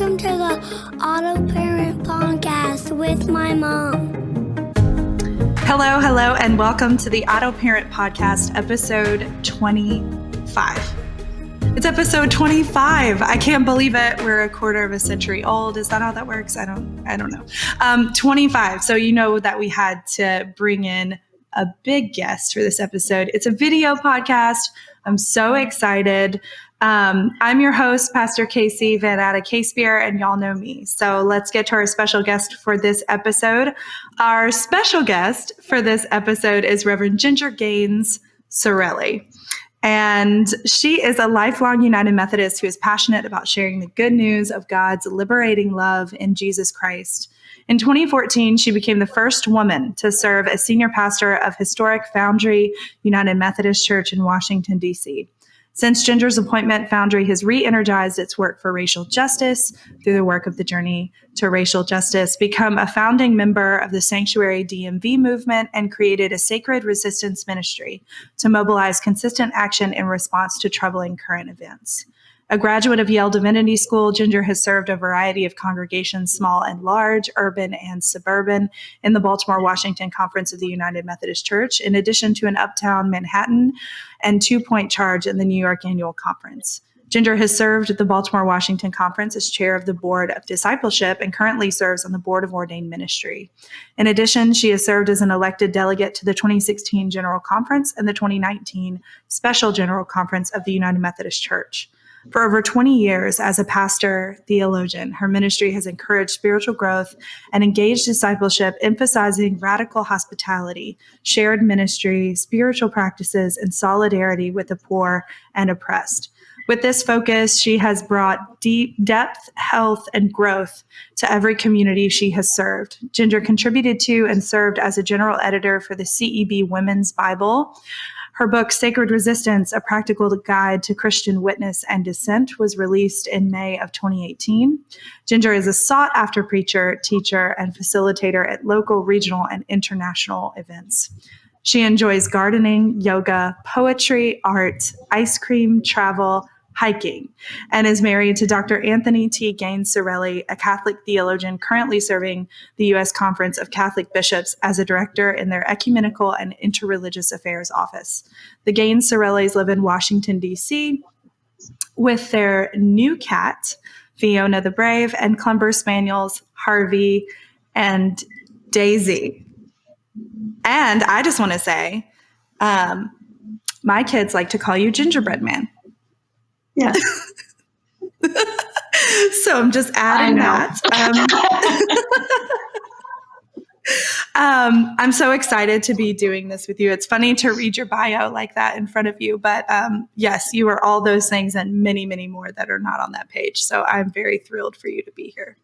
Welcome to the AutoParent podcast with my mom. Hello, and welcome to the AutoParent podcast, episode 25. It's episode 25. I can't believe it. We're a quarter of a century old. Is that how that works? I don't know. 25. So you know that we had to bring in a big guest for this episode. It's a video podcast. I'm so excited. I'm your host, Pastor Casey Van Atta Casebeer, and y'all know me. So let's get to our special guest for this episode. Our special guest for this episode is Rev Ginger Gaines-Cirelli. And she is a lifelong United Methodist who is passionate about sharing the good news of God's liberating love in Jesus Christ. In 2014, she became the first woman to serve as senior pastor of historic Foundry United Methodist Church in Washington, D.C. Since Ginger's appointment, Foundry has re-energized its work for racial justice through the work of the Journey to Racial Justice, become a founding member of the Sanctuary DMV movement, and created a sacred resistance ministry to mobilize consistent action in response to troubling current events. A graduate of Yale Divinity School, Ginger has served a variety of congregations, small and large, urban and suburban, in the Baltimore, Washington Conference of the United Methodist Church, in addition to an Uptown Manhattan and 2-point charge in the New York Annual Conference. Ginger has served at the Baltimore, Washington Conference as chair of the Board of Discipleship and currently serves on the Board of Ordained Ministry. In addition, she has served as an elected delegate to the 2016 General Conference and the 2019 Special General Conference of the United Methodist Church. For over 20 years as a pastor theologian, her ministry has encouraged spiritual growth and engaged discipleship, emphasizing radical hospitality, shared ministry, spiritual practices, and solidarity with the poor and oppressed. With this focus, she has brought deep depth, health, and growth to every community she has served. Ginger contributed to and served as a general editor for the CEB Women's Bible. Her book, Sacred Resistance, A Practical Guide to Christian Witness and Dissent, was released in May of 2018. Ginger is a sought-after preacher, teacher, and facilitator at local, regional, and international events. She enjoys gardening, yoga, poetry, art, ice cream, travel, hiking, and is married to Dr. Anthony T. Gaines-Cirelli, a Catholic theologian currently serving the U.S. Conference of Catholic Bishops as a director in their Ecumenical and Interreligious Affairs Office. The Gaines-Cirellis live in Washington, D.C. with their new cat, Fiona the Brave, and Clumber Spaniels, Harvey and Daisy. And I just want to say, my kids like to call you Gingerbread Man. Yes. So I'm just adding that. I'm so excited to be doing this with you. It's funny to read your bio like that in front of you, but yes, you are all those things and many, many more that are not on that page. So I'm very thrilled for you to be here.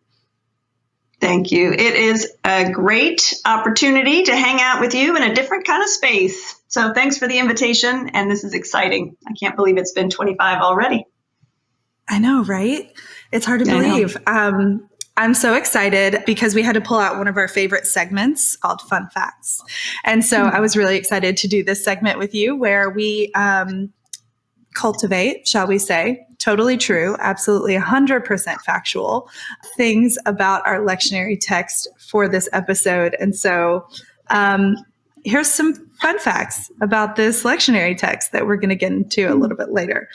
Thank you. It is a great opportunity to hang out with you in a different kind of space. So thanks for the invitation. And this is exciting. I can't believe it's been 25 already. I know, right? It's hard to believe. I'm so excited because we had to pull out one of our favorite segments called Fun Facts. And so I was really excited to do this segment with you where we cultivate, shall we say, totally true, absolutely 100% factual things about our lectionary text for this episode. And so here's some fun facts about this lectionary text that we're going to get into a little bit later.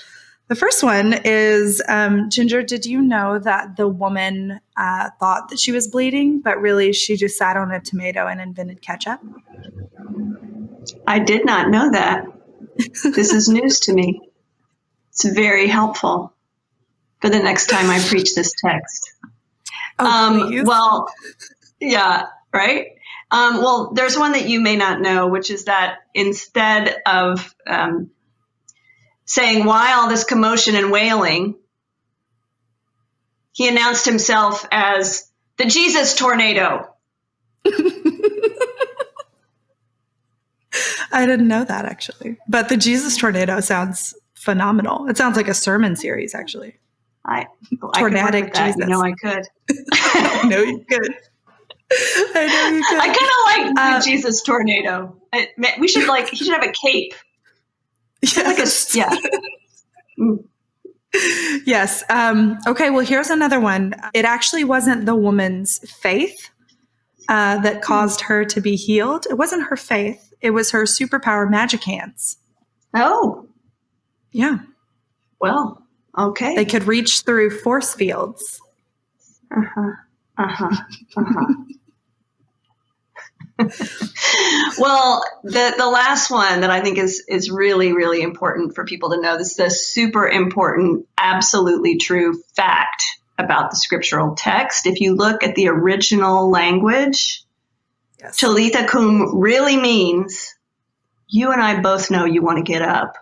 The first one is, Ginger, did you know that the woman thought that she was bleeding, but really she just sat on a tomato and invented ketchup? I did not know that. This is news to me. It's very helpful for the next time I preach this text. Please. Well, yeah, right? Well, there's one that you may not know, which is that instead of saying, "Why all this commotion and wailing?" he announced himself as the Jesus tornado. I didn't know that, actually. But the Jesus tornado sounds phenomenal. It sounds like a sermon series, actually. Tornadic Jesus. You know I could. I know you could. I kind of like the Jesus tornado. He should have a cape. Yes. Yeah. Yes. Okay. Well, here's another one. It actually wasn't the woman's faith that caused her to be healed. It wasn't her faith. It was her superpower, magic hands. Oh, Yeah. well, okay. They could reach through force fields. Uh-huh. Uh-huh. Uh-huh. Well, the last one that I think is really, really important for people to know, this is a super important, absolutely true fact about the scriptural text. If you look at the original language, Yes. Talitha cum really means, you and I both know you want to get up.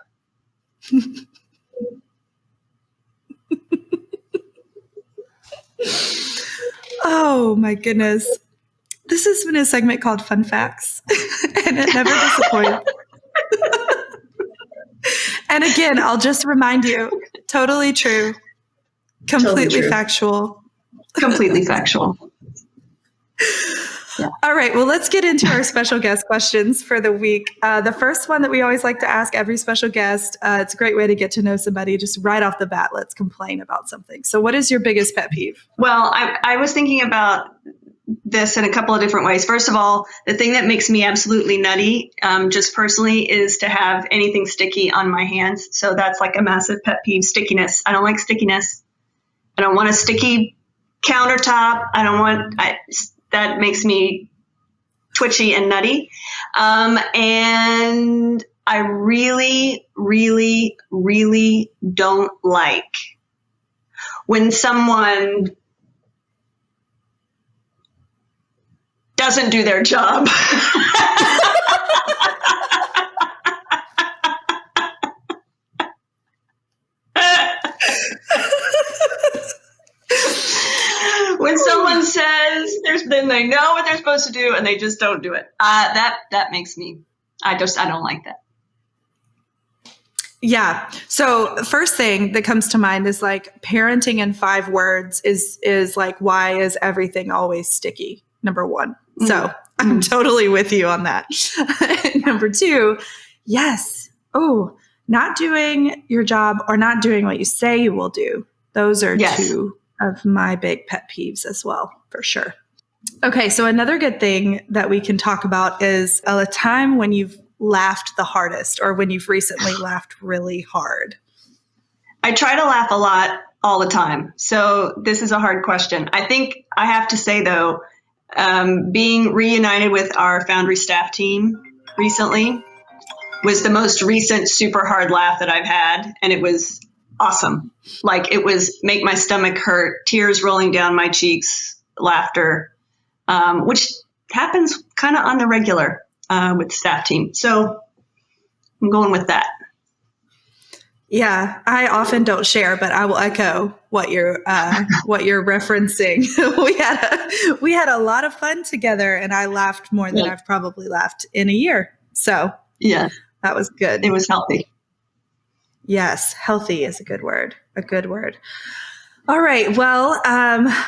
Oh my goodness. This has been a segment called Fun Facts, and it never disappoints. And again, I'll just remind you, totally true, completely Totally true. factual. Completely factual. Yeah. All right, well, let's get into our special guest questions for the week. The first one that we always like to ask every special guest, it's a great way to get to know somebody, just right off the bat, let's complain about something. So what is your biggest pet peeve? Well, I was thinking about this in a couple of different ways. First of all, the thing that makes me absolutely nutty, just personally, is to have anything sticky on my hands. So that's like a massive pet peeve, stickiness. I don't like stickiness. I don't want a sticky countertop. That makes me twitchy and nutty. And I really, really, really don't like when someone doesn't do their job. When someone says then they know what they're supposed to do and they just don't do it. That makes me, I don't like that. Yeah. So the first thing that comes to mind is like parenting in 5 words is like, why is everything always sticky? Number 1. Mm-hmm. So I'm totally with you on that. Number 2, yes. Oh, not doing your job or not doing what you say you will do. Those are 2 of my big pet peeves as well, for sure. Okay. So another good thing that we can talk about is a time when you've laughed the hardest or when you've recently laughed really hard. I try to laugh a lot all the time. So this is a hard question. I think I have to say, though, being reunited with our Foundry staff team recently was the most recent super hard laugh that I've had. And it was awesome. Like, it was make my stomach hurt, tears rolling down my cheeks, laughter, which happens kind of on the regular with the staff team. So I'm going with that. Yeah, I often don't share, but I will echo what you're referencing. we had a lot of fun together, and I laughed more than I've probably laughed in a year. So yeah, that was good. It was healthy. Yes, healthy is a good word. A good word. All right. Well,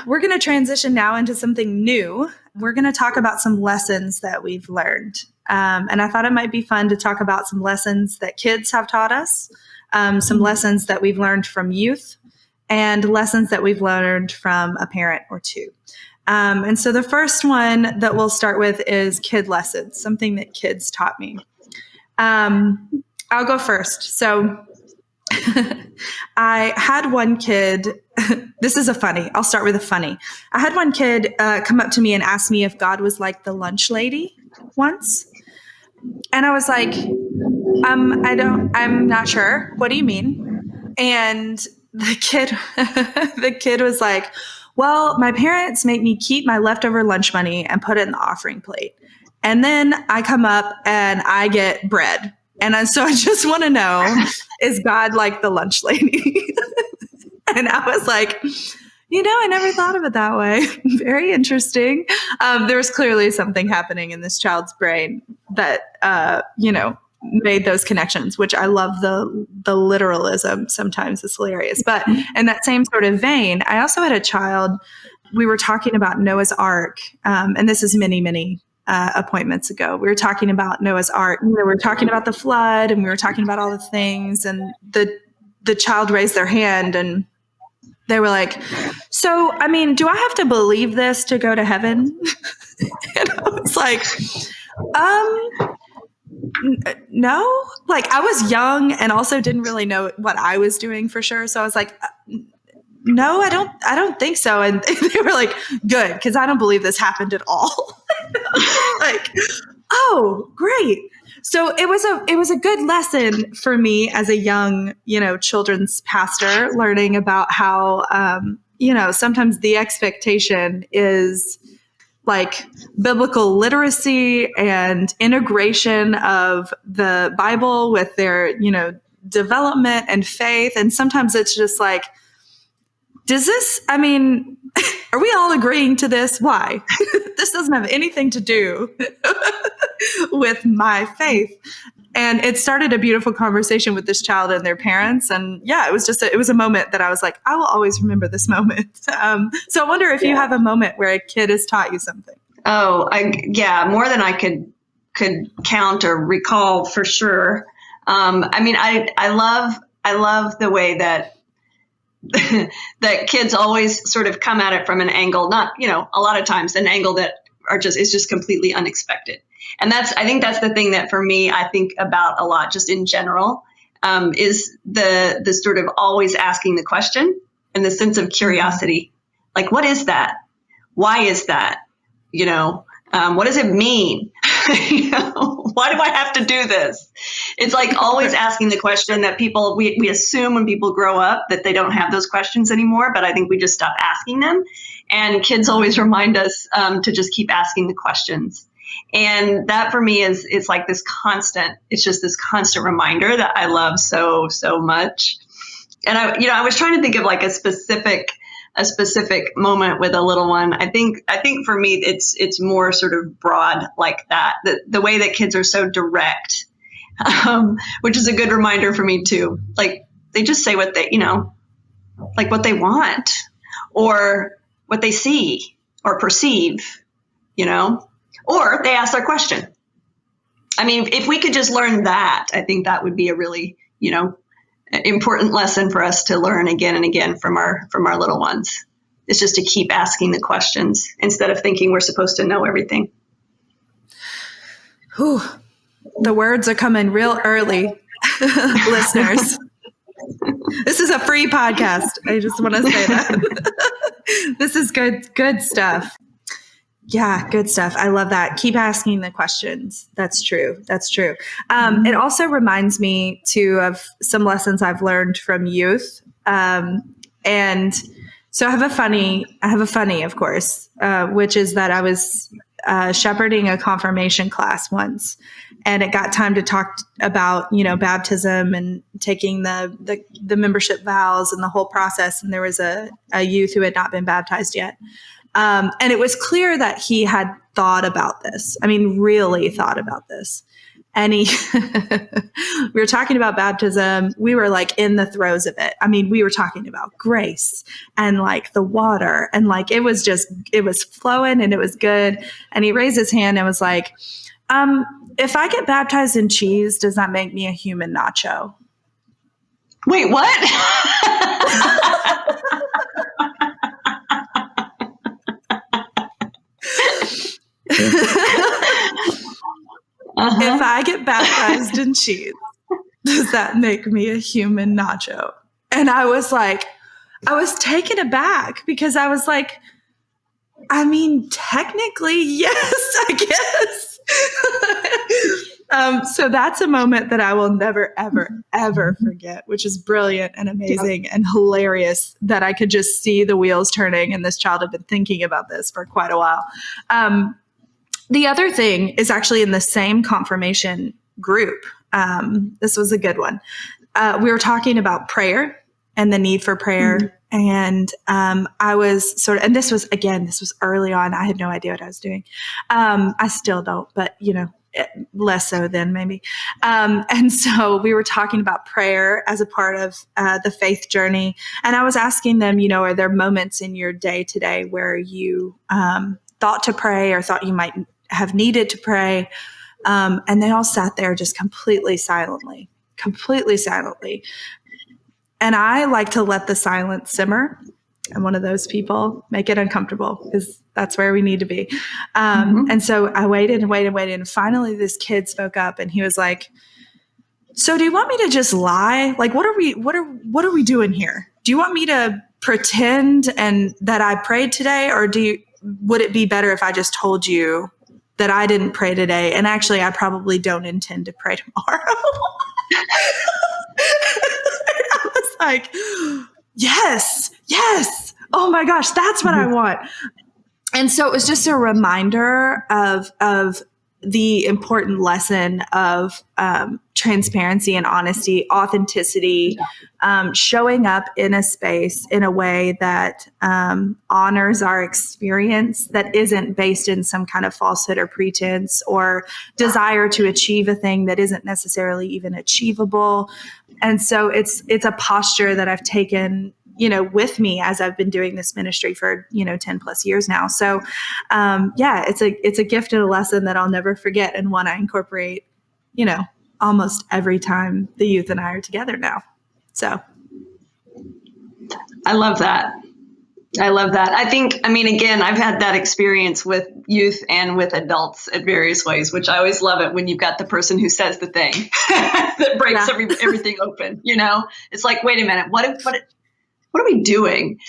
we're going to transition now into something new. We're going to talk about some lessons that we've learned. And I thought it might be fun to talk about some lessons that kids have taught us, some lessons that we've learned from youth, and lessons that we've learned from a parent or two. And so the first one that we'll start with is kid lessons, something that kids taught me. I'll go first. So I had one kid, this is a funny, I'll start with a funny. I had one kid come up to me and ask me if God was like the lunch lady once. And I was like, I'm not sure. What do you mean? And the kid was like, well, my parents make me keep my leftover lunch money and put it in the offering plate. And then I come up and I get bread. And so I just want to know, is God like the lunch lady? And I was like, I never thought of it that way. Very interesting. There was clearly something happening in this child's brain that, made those connections, which I love the literalism. Sometimes it's hilarious. But in that same sort of vein, I also had a child, we were talking about Noah's Ark. And this is many, many appointments ago. We were talking about Noah's Ark. We were talking about the flood and we were talking about all the things. And the child raised their hand and they were like, so, I mean, do I have to believe this to go to heaven? And I was like, no. Like, I was young and also didn't really know what I was doing for sure. So I was like, no, I don't think so. And they were like, good, because I don't believe this happened at all. Like, oh, great. So it was a good lesson for me as a young, children's pastor, learning about how, sometimes the expectation is like biblical literacy and integration of the Bible with their, development and faith. And sometimes it's just like, are we all agreeing to this? Why? This doesn't have anything to do with my faith. And it started a beautiful conversation with this child and their parents. And yeah, it was a moment that I was like, I will always remember this moment. So I wonder if you have a moment where a kid has taught you something. Oh, more than I could count or recall for sure. I love the way that that kids always sort of come at it from an angle, not, a lot of times an angle that is just completely unexpected. And I think that's the thing that for me, I think about a lot just in general, is the sort of always asking the question and the sense of curiosity. Like, what is that? Why is that? What does it mean? Why do I have to do this? It's like always asking the question that we assume when people grow up that they don't have those questions anymore, but I think we just stop asking them. And kids always remind us to just keep asking the questions. And that for me it's like it's just this constant reminder that I love so, so much. And I was trying to think of like a specific moment with a little one. I think for me, it's more sort of broad like that. The way that kids are so direct, which is a good reminder for me too. Like they just say what they, like what they want or what they see or perceive, or they ask their question. I mean, if we could just learn that, I think that would be a really, important lesson for us to learn again and again from our little ones. It's just to keep asking the questions instead of thinking we're supposed to know everything. Whew. The words are coming real early, listeners. This is a free podcast. I just want to say that. This is good stuff. Yeah, good stuff. I love that. Keep asking the questions. That's true. It also reminds me too of some lessons I've learned from youth. And so I have a funny, of course, which is that I was shepherding a confirmation class once, and it got time to talk about, baptism and taking the membership vows and the whole process. And there was a youth who had not been baptized yet. And it was clear that he had thought about this. I mean, really thought about this. And we were talking about baptism. We were like in the throes of it. I mean, we were talking about grace and like the water and like, it was flowing and it was good. And he raised his hand and was like, if I get baptized in cheese, does that make me a human nacho? Wait, what? If I get baptized in cheese, does that make me a human nacho? And I was taken aback because I was like, I mean, technically, yes, I guess. So that's a moment that I will never, ever, ever forget, which is brilliant and amazing and hilarious that I could just see the wheels turning and this child had been thinking about this for quite a while. The other thing is actually in the same confirmation group. This was a good one. We were talking about prayer and the need for prayer. Mm-hmm. And I was and this was early on. I had no idea what I was doing. I still don't, but less so then maybe. And so we were talking about prayer as a part of the faith journey. And I was asking them, are there moments in your day today where you thought to pray or thought you might have needed to pray? And they all sat there just completely silently. And I like to let the silence simmer. I'm one of those people, make it uncomfortable because that's where we need to be. And so I waited and waited and waited. And finally this kid spoke up and he was like, so do you want me to just lie? Like, what are we doing here? Do you want me to pretend and that I prayed today? Or would it be better if I just told you that I didn't pray today? And actually, I probably don't intend to pray tomorrow. I was like, yes. Oh my gosh, that's what I want. And so it was just a reminder of the important lesson of transparency and honesty, authenticity, showing up in a space in a way that honors our experience, that isn't based in some kind of falsehood or pretense or desire to achieve a thing that isn't necessarily even achievable. And so it's a posture that I've taken, with me as I've been doing this ministry for, 10 plus years now. So, it's a gift and a lesson that I'll never forget, and one I incorporate, almost every time the youth and I are together now. So. I love that. Again, I've had that experience with youth and with adults at various ways, which I always love it when you've got the person who says the thing that breaks everything open. It's like, wait a minute, what are we doing?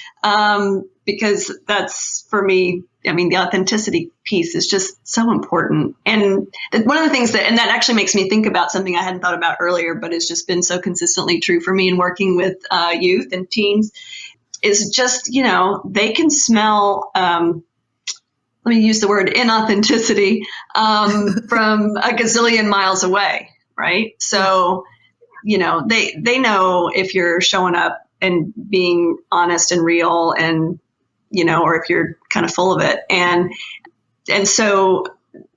Because that's, for me, the authenticity piece is just so important. And one of the things that actually makes me think about something I hadn't thought about earlier, but it's just been so consistently true for me in working with youth and teens, is just, they can smell, let me use the word inauthenticity, from a gazillion miles away, right? So, they know if you're showing up and being honest and real and, or if you're kind of full of it. And so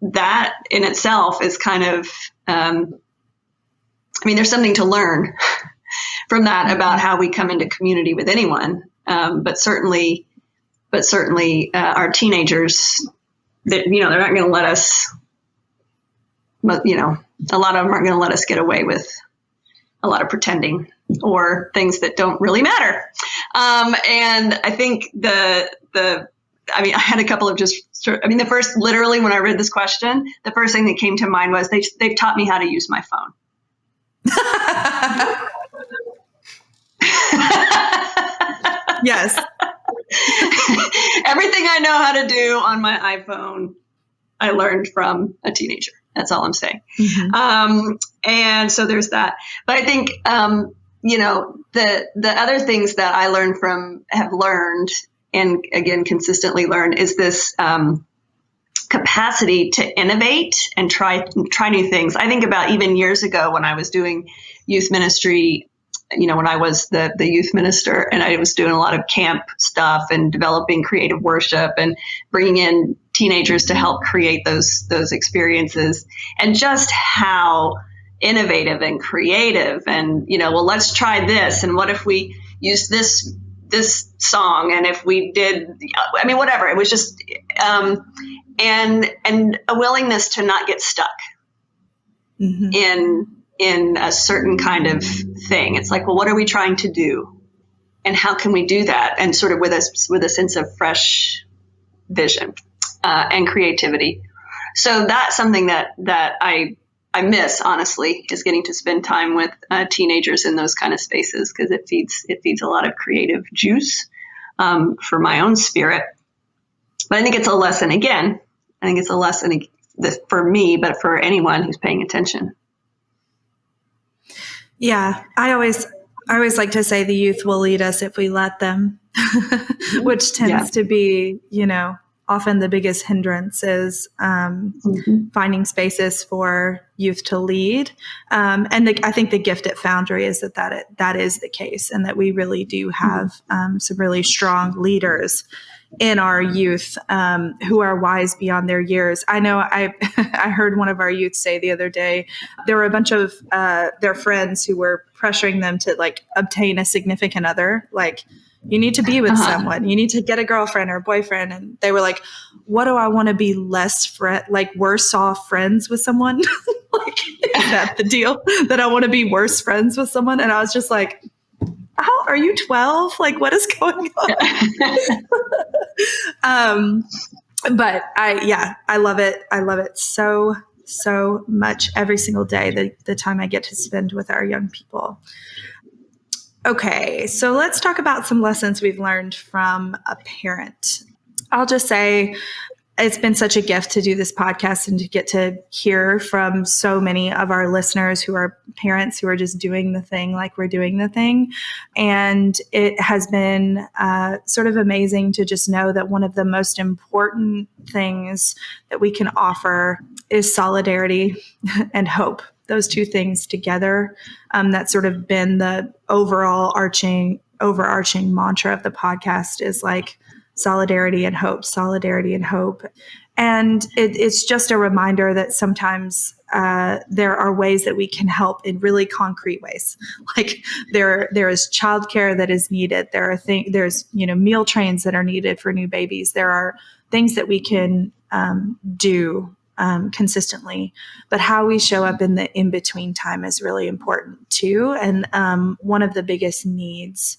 that in itself is kind of, there's something to learn from that about how we come into community with anyone. But certainly our teenagers, that, they're not going to let us, a lot of them aren't going to let us get away with a lot of pretending or things that don't really matter. And I think I had a couple of the first, literally when I read this question, the first thing that came to mind was they've taught me how to use my phone. Yes. Everything I know how to do on my iPhone, I learned from a teenager. That's all I'm saying. Mm-hmm. And so there's that. But I think, the other things that I have learned, and again, consistently learned, is this capacity to innovate and try new things. I think about even years ago when I was doing youth ministry, when I was the youth minister, and I was doing a lot of camp stuff and developing creative worship and bringing in teenagers to help create those experiences, and just how innovative and creative and, let's try this. And what if we use this song? And if we did, whatever, it was just, and a willingness to not get stuck in a certain kind of thing. It's like, well, what are we trying to do? And how can we do that? And sort of with a sense of fresh vision and creativity. So that's something that I miss, honestly, is getting to spend time with teenagers in those kind of spaces, because it feeds a lot of creative juice for my own spirit. But I think it's a lesson, again. I think it's a lesson for me, but for anyone who's paying attention. Yeah, I always like to say the youth will lead us if we let them, which tends to be, often the biggest hindrance is finding spaces for youth to lead. And I think the gift at Foundry is that is the case, and that we really do have some really strong leaders in our youth who are wise beyond their years. I know I heard one of our youth say the other day, there were a bunch of their friends who were pressuring them to obtain a significant other, you need to be with someone, you need to get a girlfriend or a boyfriend. And they were like, what do I want to be worse off friends with someone? Is that the deal, that I want to be worse friends with someone? And I was just like, how Are you 12? Like, what is going on? But I love it. I love it so much every single day, the time I get to spend with our young people. Okay, so let's talk about some lessons we've learned from a parent. I'll just say it's been such a gift to do this podcast and to get to hear from so many of our listeners who are parents who are just doing the thing like we're doing the thing. And it has been sort of amazing to just know that one of the most important things that we can offer is solidarity and hope. Those two things together, that's sort of been the overarching mantra of the podcast, is like solidarity and hope, solidarity and hope. And it's just a reminder that sometimes there are ways that we can help in really concrete ways. Like there is childcare that is needed. There's meal trains that are needed for new babies. There are things that we can do consistently, but how we show up in the in-between time is really important too. And one of the biggest needs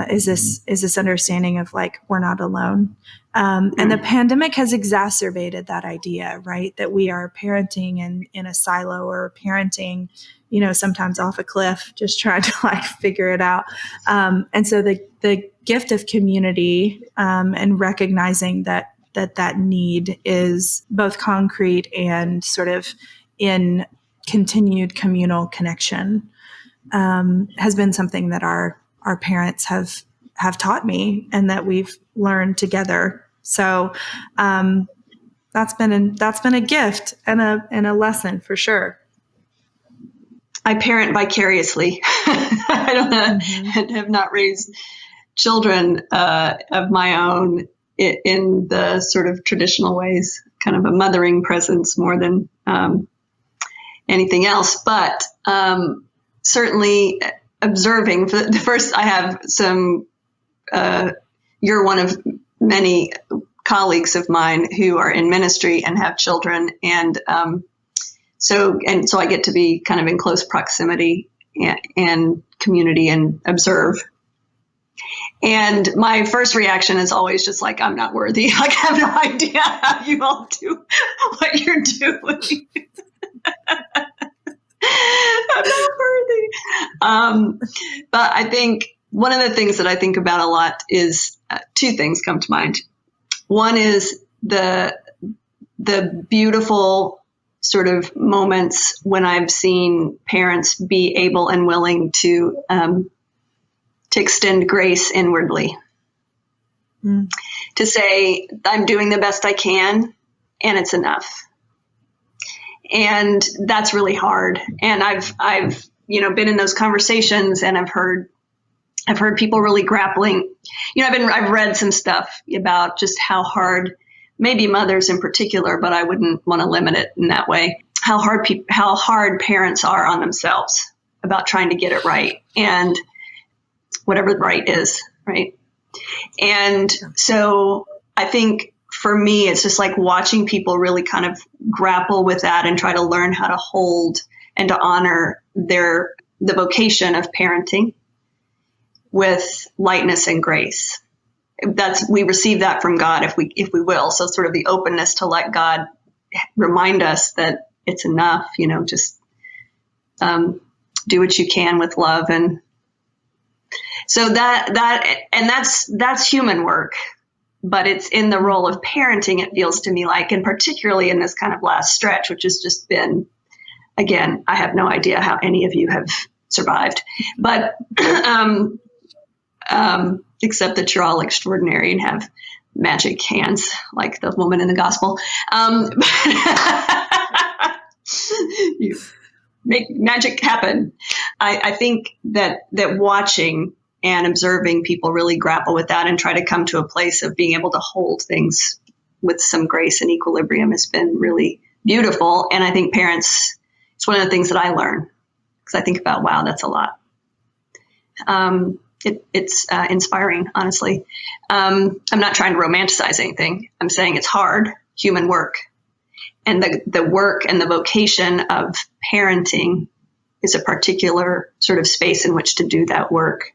is this understanding of like, we're not alone. And the pandemic has exacerbated that idea, right? That we are parenting in a silo, or parenting, sometimes off a cliff, just trying to like figure it out. And so the gift of community and recognizing that need is both concrete and sort of in continued communal connection has been something that our parents have taught me and that we've learned together. So that's been a gift and a lesson for sure. I parent vicariously. I don't have not raised children of my own in the sort of traditional ways, kind of a mothering presence more than anything else. But certainly observing, first, I have some, you're one of many colleagues of mine who are in ministry and have children. And so I get to be kind of in close proximity and community and observe. And my first reaction is always just like, I'm not worthy. Like, I have no idea how you all do what you're doing. I'm not worthy. But I think one of the things that I think about a lot is two things come to mind. One is the beautiful sort of moments when I've seen parents be able and willing to extend grace inwardly, to say, I'm doing the best I can and it's enough. And that's really hard. And I've been in those conversations, and I've heard people really grappling. I've read some stuff about just how hard, maybe mothers in particular, but I wouldn't want to limit it in that way, how hard parents are on themselves about trying to get it right, and whatever the right is, right? And so I think for me, it's just like watching people really kind of grapple with that and try to learn how to hold and to honor the vocation of parenting with lightness and grace. We receive that from God if we will. So sort of the openness to let God remind us that it's enough, just do what you can with love. And so that's human work, but it's in the role of parenting, it feels to me like, and particularly in this kind of last stretch, which has just been, again, I have no idea how any of you have survived, but except that you're all extraordinary and have magic hands like the woman in the gospel. You make magic happen. I think that watching and observing people really grapple with that and try to come to a place of being able to hold things with some grace and equilibrium has been really beautiful. And I think parents, it's one of the things that I learn, because I think about, wow, that's a lot. It's inspiring, honestly. I'm not trying to romanticize anything. I'm saying it's hard, human work. And the work and the vocation of parenting is a particular sort of space in which to do that work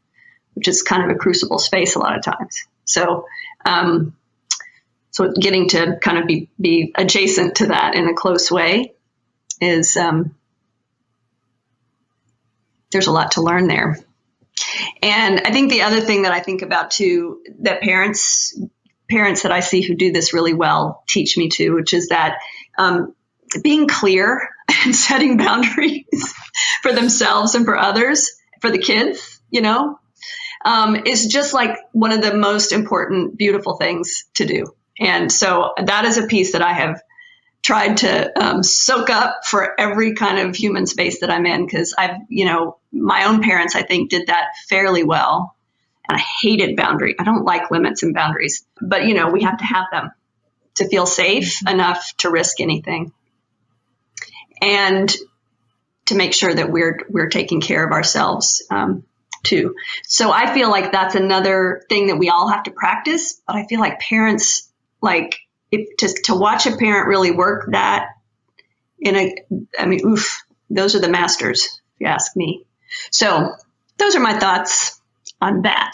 which is kind of a crucible space a lot of times. So, so getting to kind of be adjacent to that in a close way is, there's a lot to learn there. And I think the other thing that I think about too, that parents that I see who do this really well teach me too, which is that being clear and setting boundaries for themselves and for others, for the kids, is just like one of the most important, beautiful things to do. And so that is a piece that I have tried to soak up for every kind of human space that I'm in, because my own parents, I think, did that fairly well. And I hated boundary. I don't like limits and boundaries, but we have to have them to feel safe enough to risk anything, and to make sure that we're taking care of ourselves too. So I feel like that's another thing that we all have to practice. But I feel like parents, to watch a parent really work that those are the masters, if you ask me. So those are my thoughts on that.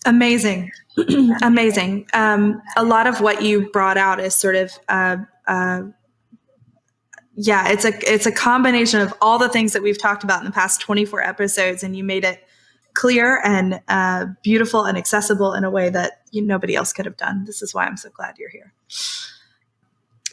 Amazing. Amazing. A lot of what you brought out is sort of, it's a combination of all the things that we've talked about in the past 24 episodes, and you made it clear and beautiful and accessible in a way that nobody else could have done. This is why I'm so glad you're here.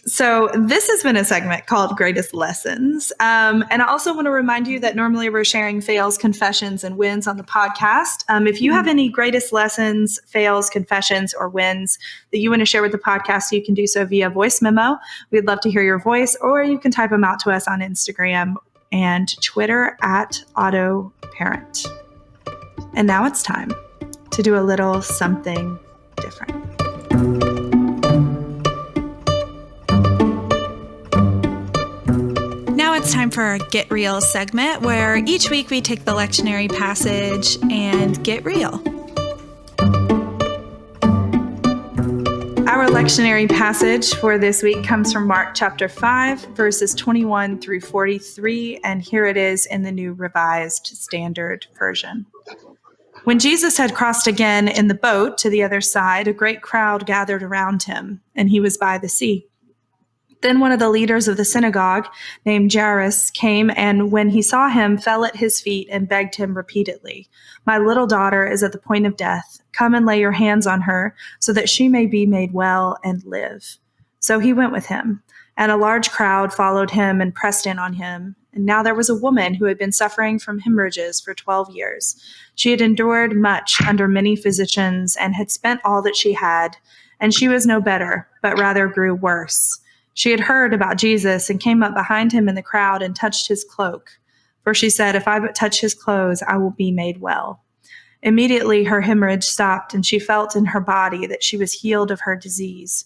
So this has been a segment called Greatest Lessons. And I also want to remind you that normally we're sharing fails, confessions, and wins on the podcast. If you have any greatest lessons, fails, confessions, or wins that you want to share with the podcast, you can do so via voice memo. We'd love to hear your voice, or you can type them out to us on Instagram and Twitter at AutoParent. And now it's time to do a little something different. Now it's time for our Get Real segment, where each week we take the lectionary passage and get real. Our lectionary passage for this week comes from Mark chapter 5, verses 21 through 43, and here it is in the New Revised Standard Version. When Jesus had crossed again in the boat to the other side, a great crowd gathered around him, and he was by the sea. Then one of the leaders of the synagogue, named Jairus, came, and when he saw him, fell at his feet and begged him repeatedly, "My little daughter is at the point of death. Come and lay your hands on her, so that she may be made well and live." So he went with him, and a large crowd followed him and pressed in on him. And now there was a woman who had been suffering from hemorrhages for 12 years. She had endured much under many physicians and had spent all that she had, and she was no better, but rather grew worse. She had heard about Jesus and came up behind him in the crowd and touched his cloak. For she said, "If I but touch his clothes, I will be made well." Immediately her hemorrhage stopped, and she felt in her body that she was healed of her disease.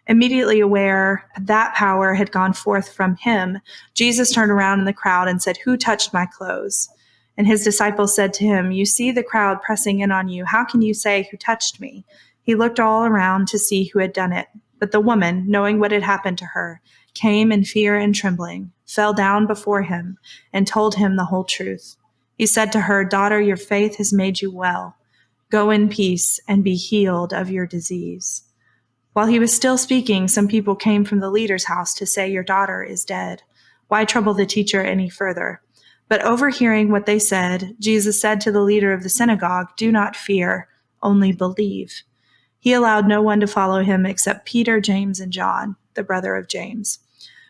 Immediately aware that power had gone forth from him, Jesus turned around in the crowd and said, "Who touched my clothes?" And his disciples said to him, "You see the crowd pressing in on you. How can you say, 'Who touched me?'" He looked all around to see who had done it. But the woman, knowing what had happened to her, came in fear and trembling, fell down before him, and told him the whole truth. He said to her, "Daughter, your faith has made you well. Go in peace and be healed of your disease." While he was still speaking, some people came from the leader's house to say, "Your daughter is dead. Why trouble the teacher any further?" But overhearing what they said, Jesus said to the leader of the synagogue, "Do not fear, only believe." He allowed no one to follow him except Peter, James, and John, the brother of James.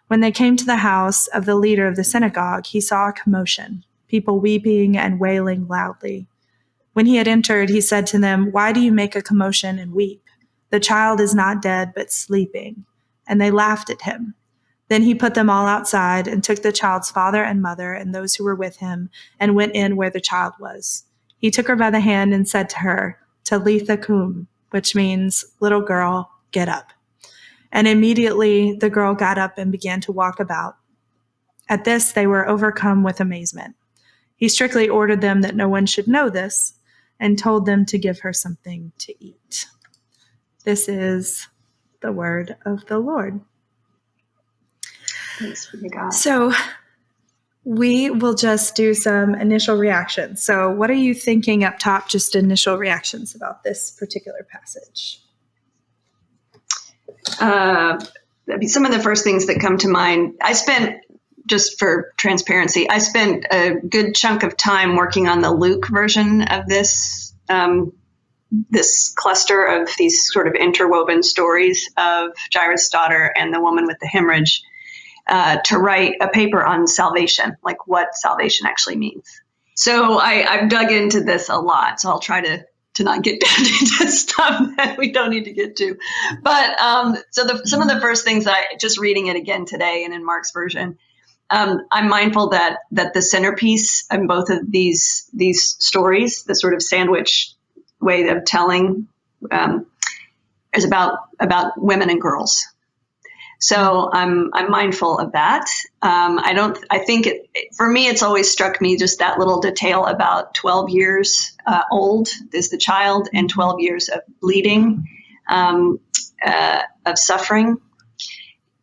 When they came to the house of the leader of the synagogue, he saw a commotion, people weeping and wailing loudly. When he had entered, he said to them, "Why do you make a commotion and weep? The child is not dead, but sleeping." And they laughed at him. Then he put them all outside and took the child's father and mother and those who were with him and went in where the child was. He took her by the hand and said to her, "Talitha cum," which means, "Little girl, get up." And immediately the girl got up and began to walk about. At this, they were overcome with amazement. He strictly ordered them that no one should know this and told them to give her something to eat. This is the word of the Lord. Thanks be to God. So we will just do some initial reactions. So what are you thinking up top, just initial reactions about this particular passage? Some of the first things that come to mind, just for transparency, I spent a good chunk of time working on the Luke version of this cluster of these sort of interwoven stories of Jairus' daughter and the woman with the hemorrhage, to write a paper on salvation, like what salvation actually means. So I've dug into this a lot. So I'll try to not get down into stuff that we don't need to get to. But some of the first things just reading it again today and in Mark's version, I'm mindful that the centerpiece in both of these stories, the sort of sandwich way of telling, is about women and girls. So I'm mindful of that. For me, it's always struck me just that little detail about 12 years old is the child and 12 years of bleeding, of suffering.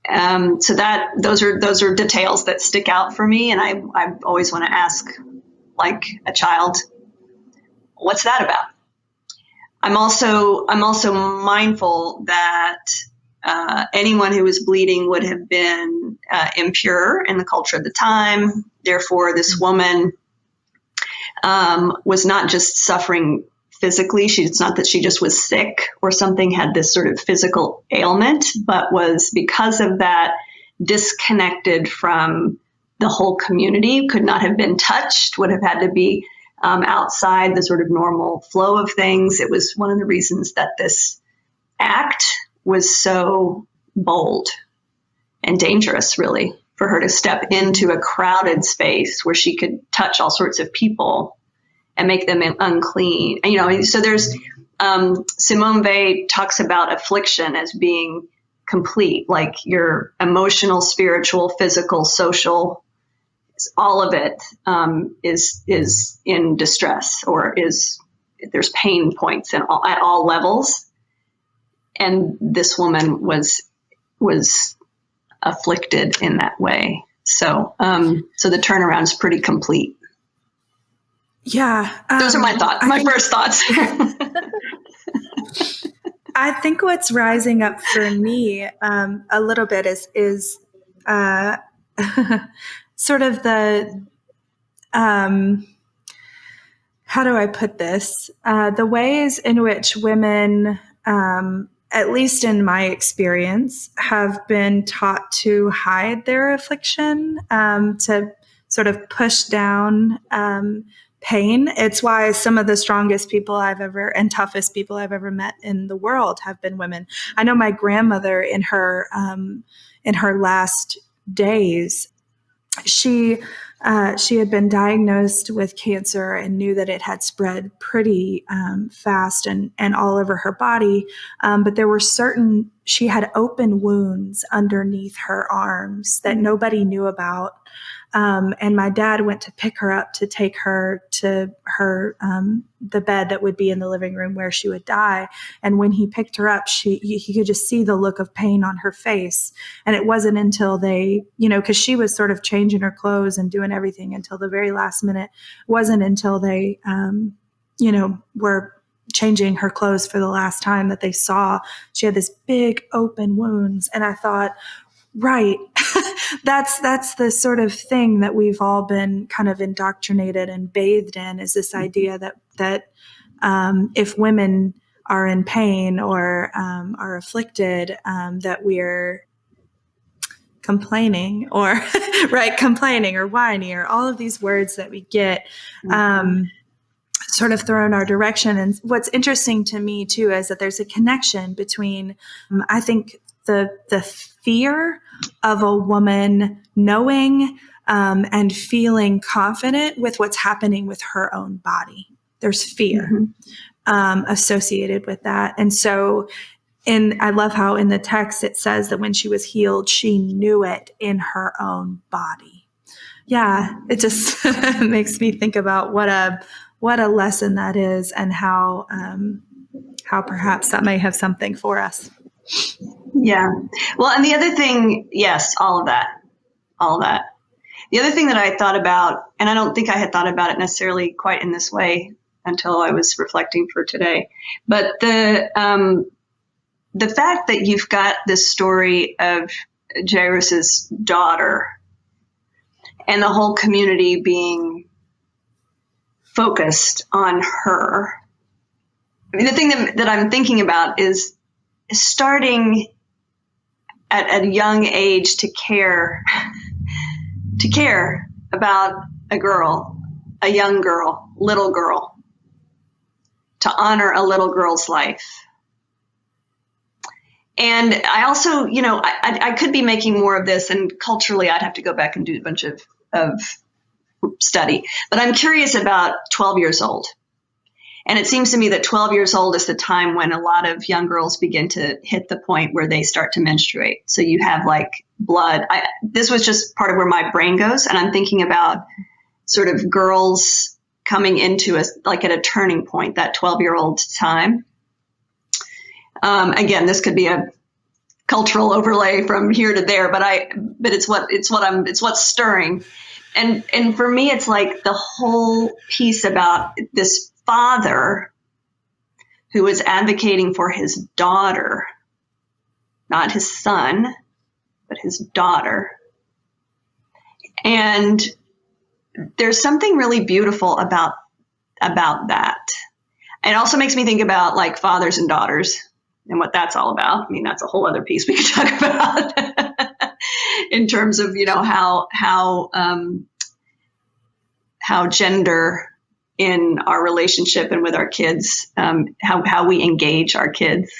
So that those are details that stick out for me. And I always want to ask, like a child, what's that about? I'm also mindful that anyone who was bleeding would have been impure in the culture of the time. Therefore, this woman was not just suffering physically. It's not that she just was sick or something, had this sort of physical ailment, but was, because of that, disconnected from the whole community, could not have been touched, would have had to be outside the sort of normal flow of things. It was one of the reasons that this act was so bold and dangerous, really, for her to step into a crowded space where she could touch all sorts of people and make them unclean. So there's Simone Weil talks about affliction as being complete, like your emotional, spiritual, physical, social, all of it is in distress, or there's pain points at all levels. And this woman was afflicted in that way. So the turnaround is pretty complete. Yeah. Those are my thoughts, first thoughts. I think what's rising up for me a little bit is sort of the, how do I put this? The ways in which women, at least in my experience, have been taught to hide their affliction, to sort of push down pain. It's why some of the strongest people and toughest people I've ever met in the world have been women. I know my grandmother in her last days, she had been diagnosed with cancer and knew that it had spread pretty fast and all over her body. But there were she had open wounds underneath her arms that nobody knew about. And my dad went to pick her up to take her to the bed that would be in the living room where she would die. And when he picked her up, he could just see the look of pain on her face. And it wasn't until they, because she was sort of changing her clothes and doing everything until the very last minute, it wasn't until they, were changing her clothes for the last time that they saw she had this big open wounds. And I thought, right. That's the sort of thing that we've all been kind of indoctrinated and bathed in, is this idea that if women are in pain or are afflicted, that we're complaining or complaining or whiny, or all of these words that we get sort of thrown our direction. And what's interesting to me too is that there's a connection between, I think, the fear of a woman knowing and feeling confident with what's happening with her own body. There's fear associated with that. And so I love how in the text it says that when she was healed, she knew it in her own body. Yeah, it just makes me think about what a lesson that is, and how perhaps that may have something for us. Yeah. Well, and the other thing, yes, all of that. The other thing that I thought about, and I don't think I had thought about it necessarily quite in this way until I was reflecting for today, but the fact that you've got this story of Jairus's daughter and the whole community being focused on her. I mean, the thing that I'm thinking about is starting at a young age to care about a girl, a young girl, little girl, to honor a little girl's life. And I also, I could be making more of this, and culturally I'd have to go back and do a bunch of study. But I'm curious about 12 years old. And it seems to me that 12 years old is the time when a lot of young girls begin to hit the point where they start to menstruate. So you have like blood. This was just part of where my brain goes. And I'm thinking about sort of girls coming into like at a turning point, that 12-year-old time. Again, this could be a cultural overlay from here to there, but it's what's stirring. And for me, it's like the whole piece about this father who is advocating for his daughter, not his son, but his daughter. And there's something really beautiful about that. It also makes me think about like fathers and daughters and what that's all about. I mean, that's a whole other piece we could talk about in terms of, how gender in our relationship and with our kids, how we engage our kids.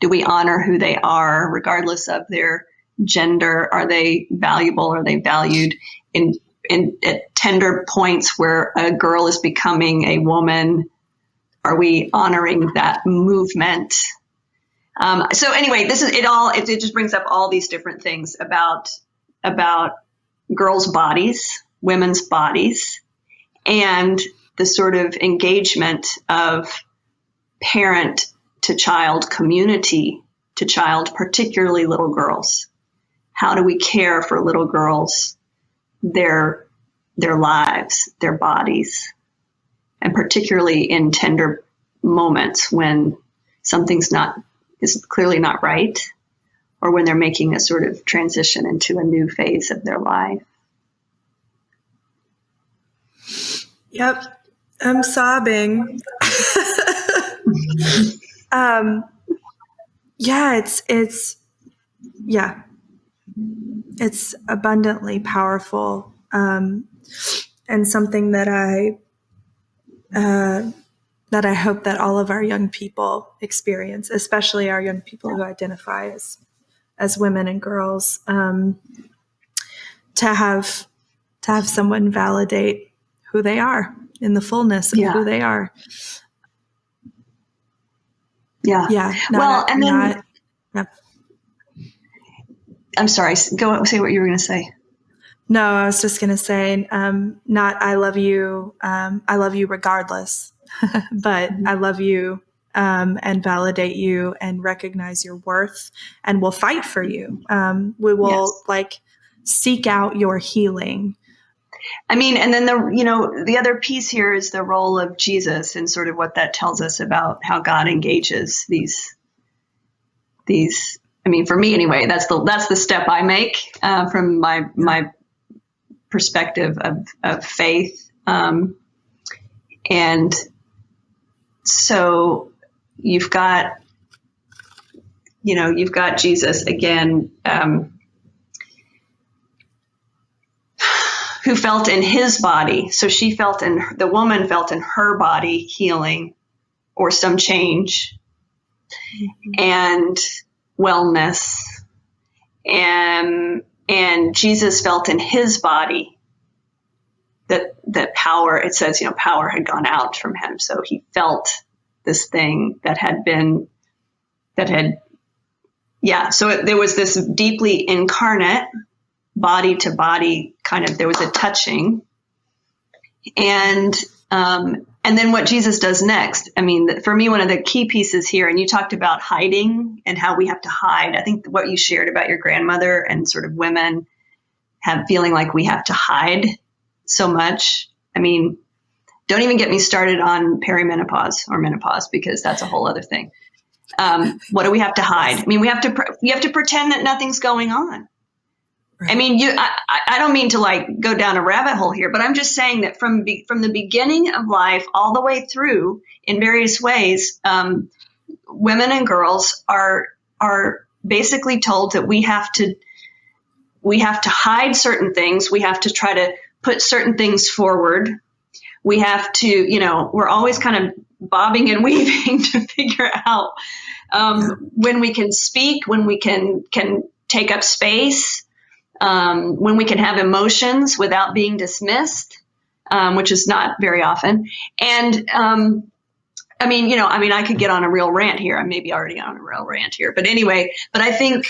Do we honor who they are regardless of their gender? Are they valuable? Are they valued at tender points where a girl is becoming a woman? Are we honoring that movement? So anyway, this is it all. It just brings up all these different things about girls' bodies, women's bodies, and the sort of engagement of parent to child, community to child, particularly little girls. How do we care for little girls, their lives, their bodies, and particularly in tender moments when something's is clearly not right, or when they're making a sort of transition into a new phase of their life. Yep. I'm sobbing. It's abundantly powerful, and something that I hope that all of our young people experience, especially our young people who identify as women and girls, to have someone validate who they are in the fullness of who they are. Yeah. Yeah. I'm sorry. Go say what you were going to say. No, I was just going to say, not I love you regardless, but I love you and validate you and recognize your worth, and will fight for you. We will seek out your healing. I mean, and then the other piece here is the role of Jesus and sort of what that tells us about how God engages these. I mean, for me anyway, that's the step I make from my perspective of faith, and so you've got Jesus again. Who felt in his body. So the woman felt in her body healing or some change and wellness. And Jesus felt in his body that power, it says, power had gone out from him. So he felt this thing so there was this deeply incarnate body to body kind of, there was a touching. And then what Jesus does next, I mean, for me, one of the key pieces here, and you talked about hiding and how we have to hide. I think what you shared about your grandmother and sort of women feeling like we have to hide so much. I mean, don't even get me started on perimenopause or menopause, because that's a whole other thing. What do we have to hide? I mean, we have to pretend that nothing's going on. Right. I mean, I don't mean to like go down a rabbit hole here, but I'm just saying that from the beginning of life all the way through, in various ways, women and girls are basically told that we have to hide certain things. We have to try to put certain things forward. We have to, we're always kind of bobbing and weaving to figure out when we can speak, when we can take up space, when we can have emotions without being dismissed, which is not very often. And I could get on a real rant here. I may be already on a real rant here, but anyway. But I think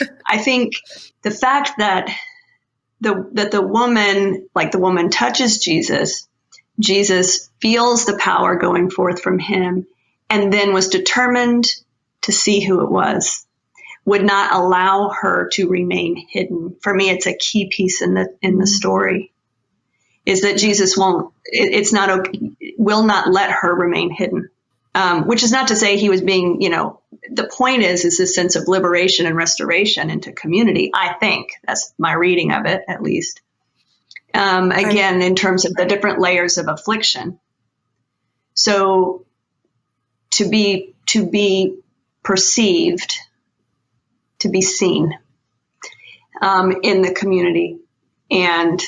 the fact that the woman touches Jesus, Jesus feels the power going forth from him, and then was determined to see who it was, would not allow her to remain hidden. For me, it's a key piece in the story, is that Jesus will not let her remain hidden. Which is not to say he was being, the point is this sense of liberation and restoration into community. I think that's my reading of it, at least. Again, in terms of the different layers of affliction. So to be perceived, to be seen in the community, and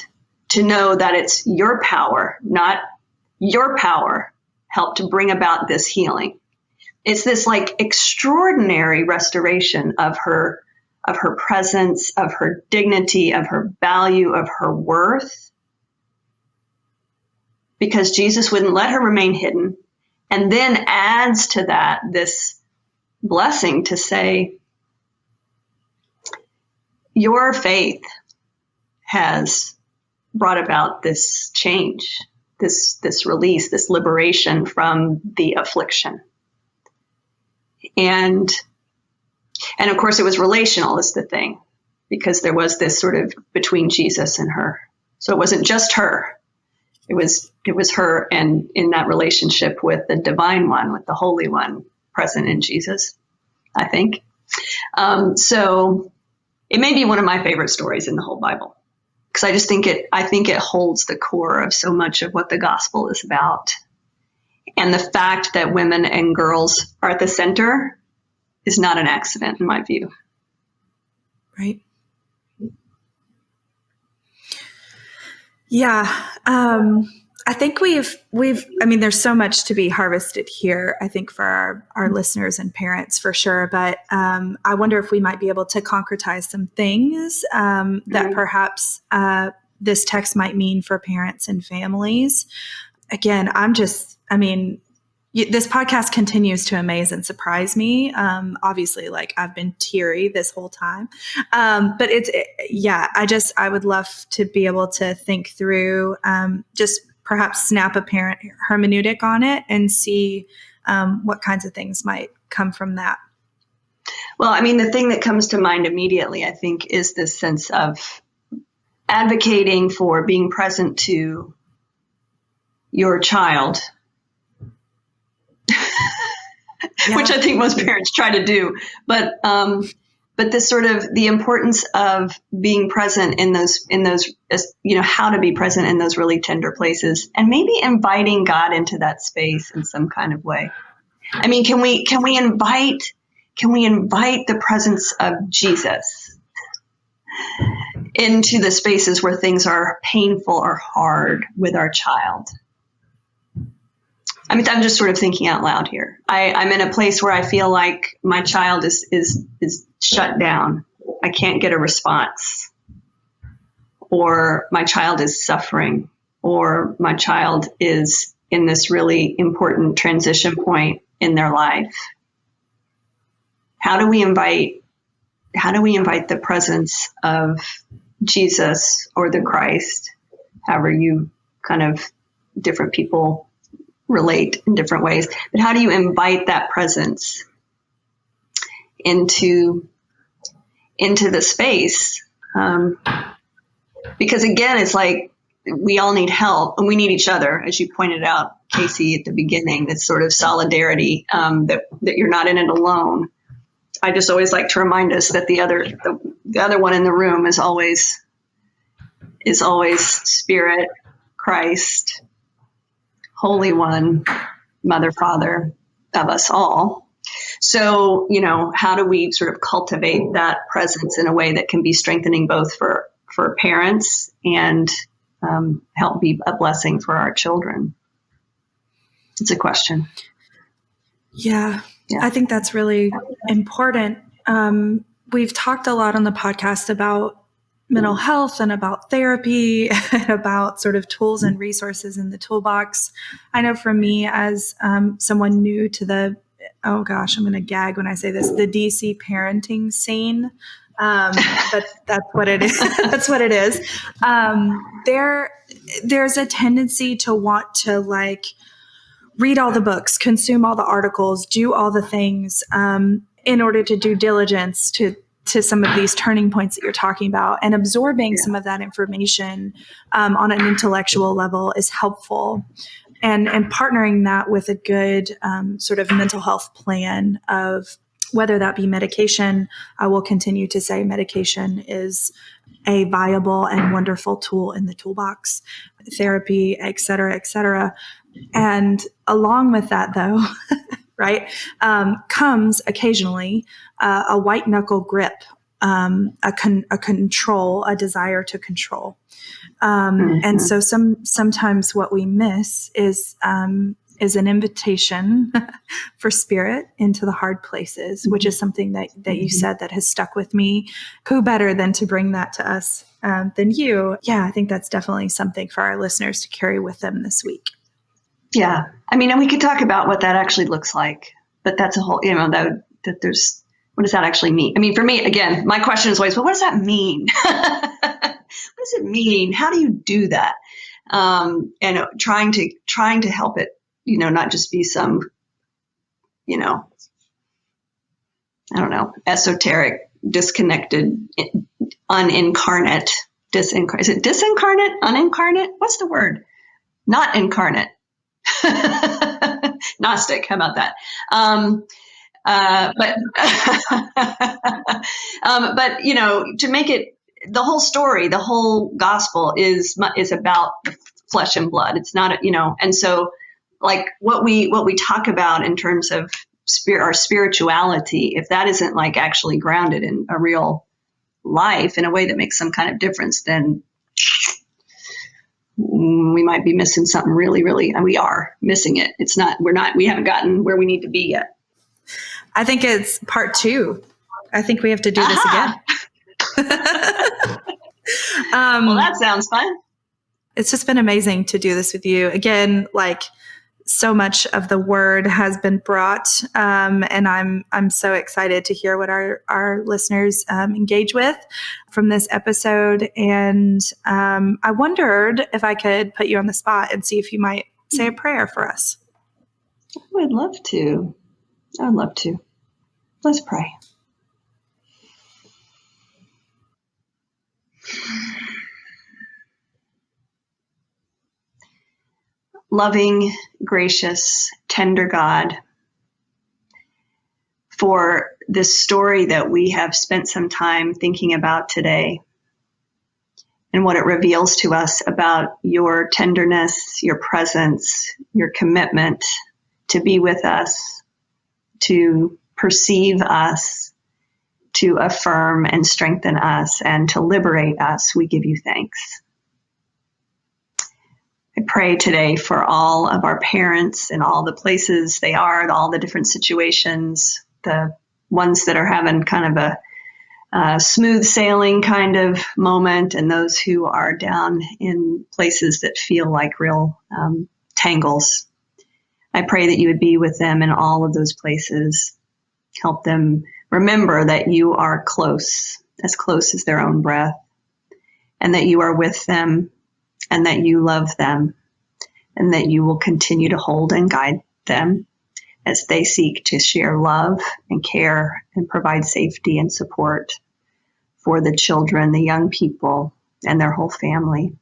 to know that it's your power, not your power, helped to bring about this healing. It's this like extraordinary restoration of her presence, of her dignity, of her value, of her worth, because Jesus wouldn't let her remain hidden, and then adds to that this blessing to say, your faith has brought about this change, this release, this liberation from the affliction. And of course it was relational is the thing, because there was this sort of between Jesus and her. So it wasn't just her. It was her, and in that relationship with the divine one, with the Holy One present in Jesus, I think. So it may be one of my favorite stories in the whole Bible, because I think it holds the core of so much of what the gospel is about. And the fact that women and girls are at the center is not an accident, in my view. Right. Yeah. I think there's so much to be harvested here, I think, for our listeners and parents for sure. But I wonder if we might be able to concretize some things that perhaps this text might mean for parents and families. Again, this podcast continues to amaze and surprise me. Obviously, like I've been teary this whole time. But I would love to be able to think through, just perhaps snap a parent hermeneutic on it and see what kinds of things might come from that. Well, the thing that comes to mind immediately, I think, is this sense of advocating for being present to your child, which I think most parents try to do. But this sort of the importance of being present in those, how to be present in those really tender places, and maybe inviting God into that space in some kind of way. Can we invite the presence of Jesus into the spaces where things are painful or hard with our child? I'm just sort of thinking out loud here. I'm in a place where I feel like my child is shut down. I can't get a response, or my child is suffering, or my child is in this really important transition point in their life. How do we invite the presence of Jesus or the Christ, however you kind of different people relate in different ways, but how do you invite that presence into the space Because again, it's like we all need help and we need each other, as you pointed out, Casey, at the beginning. This sort of solidarity, that you're not in it alone. I just always like to remind us that the other one in the room is always Spirit, Christ, Holy One, Mother, Father of us all. So, how do we sort of cultivate that presence in a way that can be strengthening both for parents and help be a blessing for our children? It's a question. Yeah, I think that's really important. We've talked a lot on the podcast about mental health and about therapy and about sort of tools and resources in the toolbox. I know for me, as someone new to the, oh gosh, I'm going to gag when I say this, the DC parenting scene. But that's what it is. That's what it is. There's a tendency to want to read all the books, consume all the articles, do all the things in order to do diligence to some of these turning points that you're talking about. And absorbing some of that information on an intellectual level is helpful. And partnering that with a good sort of mental health plan of whether that be medication. I will continue to say medication is a viable and wonderful tool in the toolbox, therapy, et cetera, et cetera. And along with that, though, right, comes occasionally a white knuckle grip, a control, a desire to control. And so sometimes what we miss is an invitation for Spirit into the hard places, which is something that you said that has stuck with me. Who better than to bring that to us than you? Yeah, I think that's definitely something for our listeners to carry with them this week. Yeah. I mean, and we could talk about what that actually looks like, but that's a whole, that there's, what does that actually mean? I mean, for me, again, my question is always, well, what does that mean? What does it mean? How do you do that? And trying to help it, not just be some, I don't know, esoteric, disconnected, unincarnate, is it disincarnate, unincarnate? What's the word? Not incarnate. Gnostic, how about that? But to make it, the whole story, the whole gospel is about flesh and blood. It's not, and so like what we talk about in terms of our spirituality, if that isn't actually grounded in a real life in a way that makes some kind of difference, then we might be missing something really, really, and we are missing it. We haven't gotten where we need to be yet. I think it's part 2. I think we have to do this again. Well, that sounds fun. It's just been amazing to do this with you. Again, so much of the word has been brought, and I'm so excited to hear what our listeners engage with from this episode. And I wondered if I could put you on the spot and see if you might say a prayer for us. I would love to. Let's pray. Loving, gracious, tender God, for this story that we have spent some time thinking about today and what it reveals to us about your tenderness, your presence, your commitment to be with us, to perceive us, to affirm and strengthen us, and to liberate us. We give you thanks. I pray today for all of our parents and all the places they are, all the different situations, the ones that are having kind of a smooth sailing kind of moment, and those who are down in places that feel like real tangles. I pray that you would be with them in all of those places. Help them remember that you are close as their own breath, and that you are with them, and that you love them, and that you will continue to hold and guide them as they seek to share love and care and provide safety and support for the children, the young people and their whole family.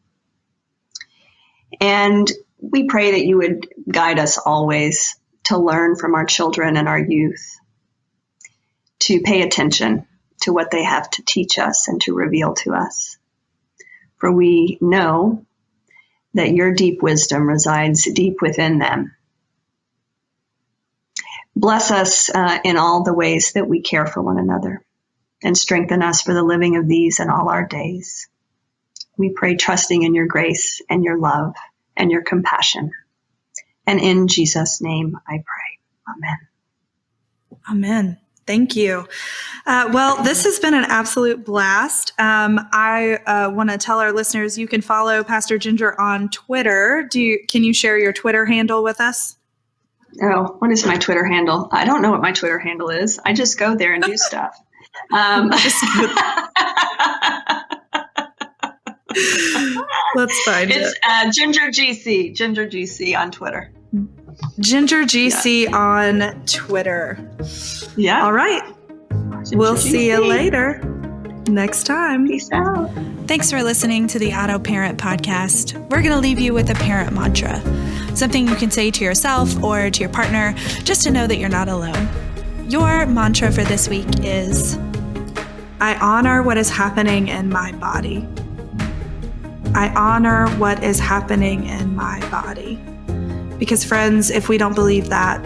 And we pray that you would guide us always to learn from our children and our youth, to pay attention to what they have to teach us and to reveal to us. For we know that your deep wisdom resides deep within them. Bless us in all the ways that we care for one another, and strengthen us for the living of these in all our days. We pray trusting in your grace and your love and your compassion. And in Jesus' name I pray. Amen. Amen. Thank you. Well, this has been an absolute blast. I want to tell our listeners you can follow Pastor Ginger on Twitter. Can you share your Twitter handle with us? Oh, what is my Twitter handle? I don't know what my Twitter handle is. I just go there and do stuff. Let's find it. It's Ginger GC on Twitter. Ginger GC on Twitter. Yeah. All right. We'll see you later next time. Peace out. Thanks for listening to the AutoParent podcast. We're going to leave you with a parent mantra, something you can say to yourself or to your partner just to know that you're not alone. Your mantra for this week is, I honor what is happening in my body. I honor what is happening in my body. Because friends, if we don't believe that,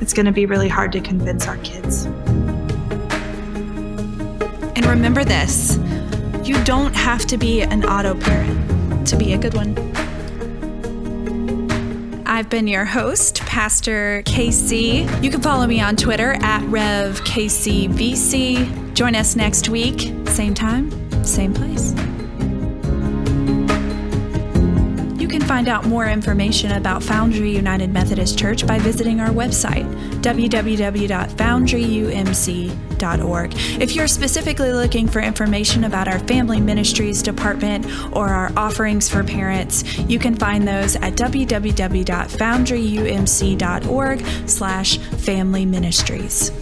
it's going to be really hard to convince our kids. And remember this, you don't have to be an AutoParent to be a good one. I've been your host, Pastor KC. You can follow me on Twitter at Rev GainesCirelli. Join us next week, same time, same place. You can find out more information about Foundry United Methodist Church by visiting our website, www.foundryumc.org. If you're specifically looking for information about our Family Ministries department or our offerings for parents, you can find those at www.foundryumc.org/family ministries.